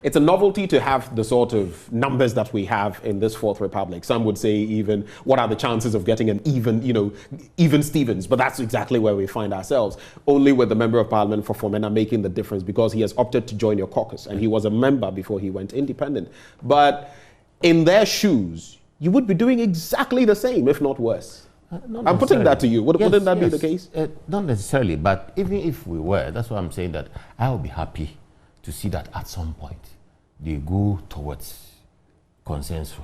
It's a novelty to have the sort of numbers that we have in this Fourth Republic. Some would say even, what are the chances of getting an even Stevens? But that's exactly where we find ourselves. Only with the Member of Parliament for Fomena making the difference because he has opted to join your caucus and he was a member before he went independent. But in their shoes, you would be doing exactly the same, if not worse. I'm putting that to you. Wouldn't that be the case? Not necessarily, but even if we were, that's why I'm saying that I would be happy to see that at some point they go towards consensus.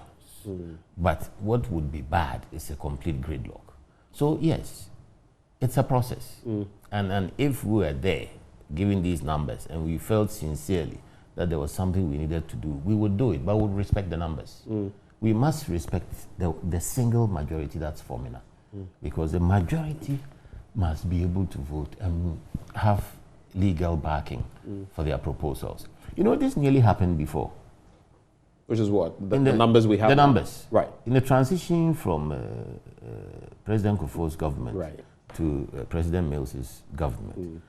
But what would be bad is a complete gridlock. So yes, it's a process. And if we were there, giving these numbers, and we felt sincerely that there was something we needed to do, we would do it, but we would respect the numbers. We must respect the single majority that's Fomena, because the majority must be able to vote and have legal backing for their proposals. You know, this nearly happened before. Which is what? The numbers we have? The numbers. Right. In the transition from President Kufuor's government to President Mills's government,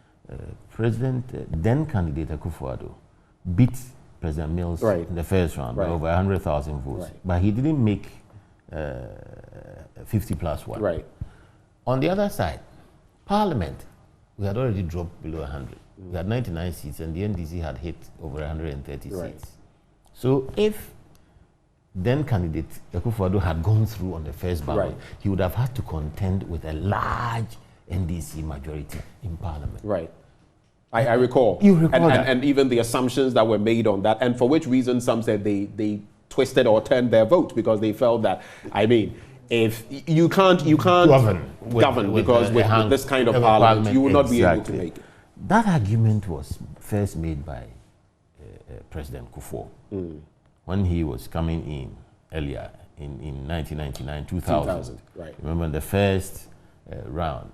then candidate Akufo-Addo beat President Mills in the first round by over 100,000 votes. But he didn't make 50 plus 1. Right. On the other side, Parliament, we had already dropped below 100. We had 99 seats and the NDC had hit over 130 seats. So if then candidate Akufo-Addo had gone through on the first ballot, he would have had to contend with a large NDC majority in Parliament. Right. I recall. You recall that. And even the assumptions that were made on that, and for which reason some said they twisted or turned their vote because they felt that, I mean, if you can't govern because with this kind of parliament, you will not be able to make it. That argument was first made by President Kufuor when he was coming in earlier in 1999, 2000. Right. Remember the first round,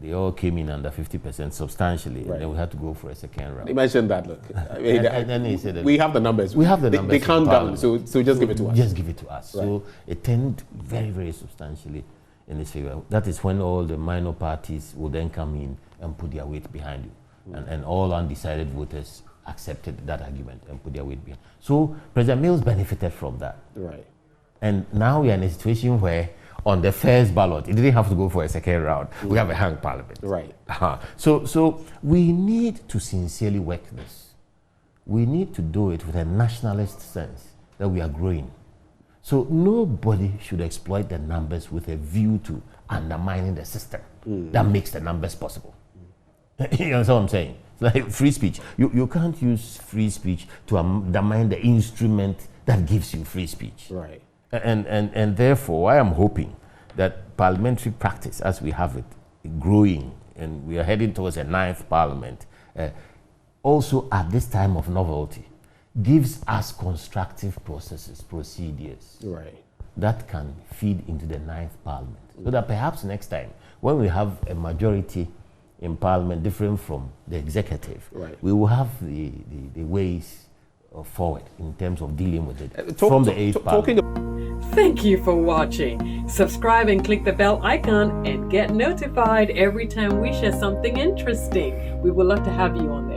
they all came in under 50% substantially, and then we had to go for a second round. He mentioned that, look. I mean, and then he said that we have the numbers. We have the numbers. They can't govern, so just give it to us. Just give it to us. So it turned very, very substantially in his favor. That is when all the minor parties will then come in and put their weight behind you. And all undecided voters accepted that argument and put their weight behind. So President Mills benefited from that. Right. And now we are in a situation where on the first ballot, it didn't have to go for a second round. We have a hung parliament. Right. So we need to sincerely work this. We need to do it with a nationalist sense that we are growing. So nobody should exploit the numbers with a view to undermining the system that makes the numbers possible. You know what I'm saying? It's like free speech. You can't use free speech to undermine the instrument that gives you free speech. Right. And therefore, I am hoping that parliamentary practice, as we have it, growing, and we are heading towards a 9th parliament, also at this time of novelty, gives us constructive procedures that can feed into the 9th parliament. So that perhaps next time, when we have a majority in parliament different from the executive, we will have the ways forward in terms of dealing with it from the 8th parliament. Thank you for watching. Subscribe and click the bell icon and get notified every time we share something interesting. We would love to have you on there.